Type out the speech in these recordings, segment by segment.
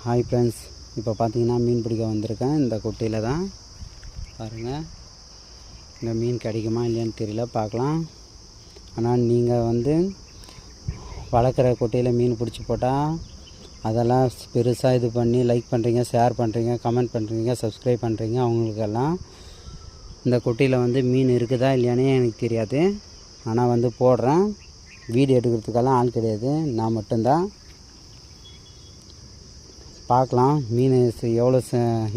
Hi friends, இப்போ பார்த்தீங்கன்னா மீன் பிடிக்க வந்திருக்கேன். இந்த குட்டையில் தான் பாருங்கள். இந்த மீன் கிடைக்குமா இல்லையான்னு தெரியல, பார்க்கலாம். ஆனால் நீங்கள் வளர்க்குற குட்டையில் மீன் பிடிச்சி போட்டால் அதெல்லாம் பெருசாக இது பண்ணி லைக் பண்ணுறீங்க, ஷேர் பண்ணுறீங்க, கமெண்ட் பண்ணுறீங்க, சப்ஸ்கிரைப் பண்ணுறீங்க. அவங்களுக்கெல்லாம் இந்த குட்டையில் மீன் இருக்குதா இல்லையானே எனக்கு தெரியாது. ஆனால் போடுறேன். வீடியோ எடுக்கிறதுக்கெல்லாம் ஆள் கிடையாது, நான் மட்டும்தான். பார்க்கலாம் மீன்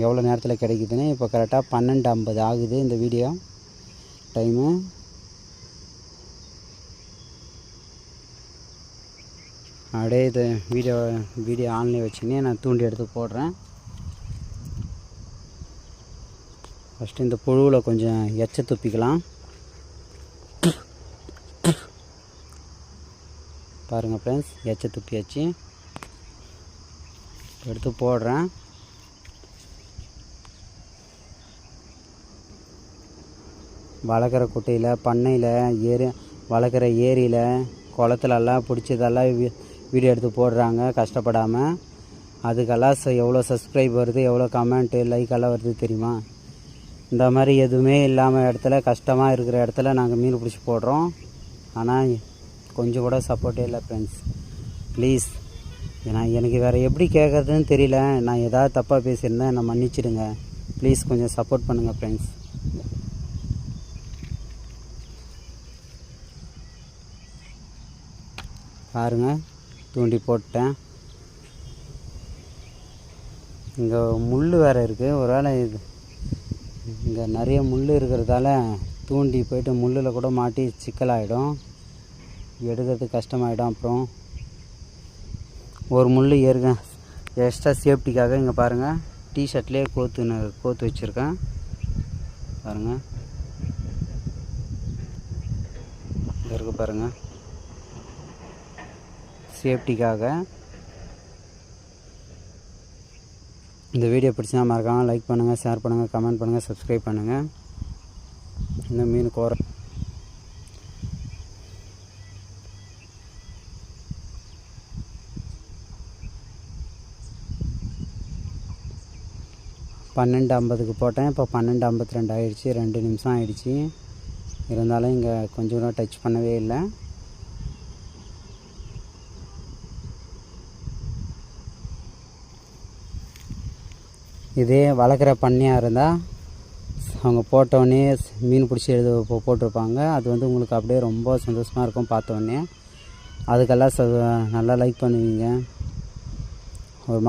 எவ்வளோ நேரத்தில் கிடைக்குதுன்னு. இப்போ கரெக்டாக 12:50 ஆகுது இந்த வீடியோ டைமு. அப்படியே இது வீடியோ ஆன்லேயே வச்சுன்னே நான் தூண்டி எடுத்து போடுறேன். ஃபஸ்ட்டு இந்த புழுவில் கொஞ்சம் எச்ச துப்பிக்கலாம். பாருங்கள் ஃப்ரெண்ட்ஸ், எச்ச துப்பியாச்சு. எடுத்து போடுறேன். வளர்க்குற குட்டையில், பண்ணையில், வளர்க்குற ஏரியில், குளத்துலலாம் பிடிச்சதெல்லாம் வீடியோ எடுத்து போடுறாங்க கஷ்டப்படாமல். அதுக்கெல்லாம் எவ்வளோ சப்ஸ்கிரைப் வருது, எவ்வளோ கமெண்ட்டு, லைக் எல்லாம் வருது தெரியுமா? இந்த மாதிரி எதுவுமே இல்லாமல் இடத்துல, கஷ்டமாக இருக்கிற இடத்துல நாங்கள் மீன் பிடிச்சி போடுறோம். ஆனால் கொஞ்சம் கூட சப்போர்ட்டே இல்லை ஃப்ரெண்ட்ஸ். ப்ளீஸ், ஏன்னா எனக்கு வேறு எப்படி கேட்குறதுன்னு தெரியல. நான் ஏதாவது தப்பாக பேசியிருந்தேன், என்னை மன்னிச்சிடுங்க. ப்ளீஸ் கொஞ்சம் சப்போர்ட் பண்ணுங்கள் ஃப்ரெண்ட்ஸ். பாருங்கள், தூண்டி போட்டேன். இங்கே முள் வேறு இருக்குது. ஒரு வேளை இங்கே நிறைய முள் இருக்கிறதால தூண்டி போய்ட்டு முள்ளில் கூட மாட்டி சிக்கலாகிடும், எடுக்கிறது கஷ்டமாயிடும். அப்புறம் ஒரு முள் எக்ஸ்ட்ரா சேஃப்டிக்காக இங்கே பாருங்கள், டிஷர்ட்லேயே கோத்து வச்சுருக்கேன். பாருங்கள், இங்கே இருக்குது பாருங்கள், சேஃப்டிக்காக. இந்த வீடியோ பிடிச்சா மறக்காமல் லைக் பண்ணுங்கள், ஷேர் பண்ணுங்கள், கமெண்ட் பண்ணுங்கள், சப்ஸ்கிரைப் பண்ணுங்கள். இந்த மீன் கோர 12:50 போட்டேன். இப்போ 12:52 ஆகிடுச்சி. 2 நிமிஷம் ஆகிடுச்சி. இருந்தாலும் இங்கே கொஞ்சம் கூட டச் பண்ணவே இல்லை. இதே வளர்க்குற பண்ணையாக இருந்தால் அவங்க போட்டோடனே மீன் பிடிச்சி போட்டிருப்பாங்க. அது உங்களுக்கு அப்படியே ரொம்ப சந்தோஷமாக இருக்கும் பார்த்தோன்னே. அதுக்கெல்லாம் நல்லா லைக் பண்ணுவீங்க. ஒரு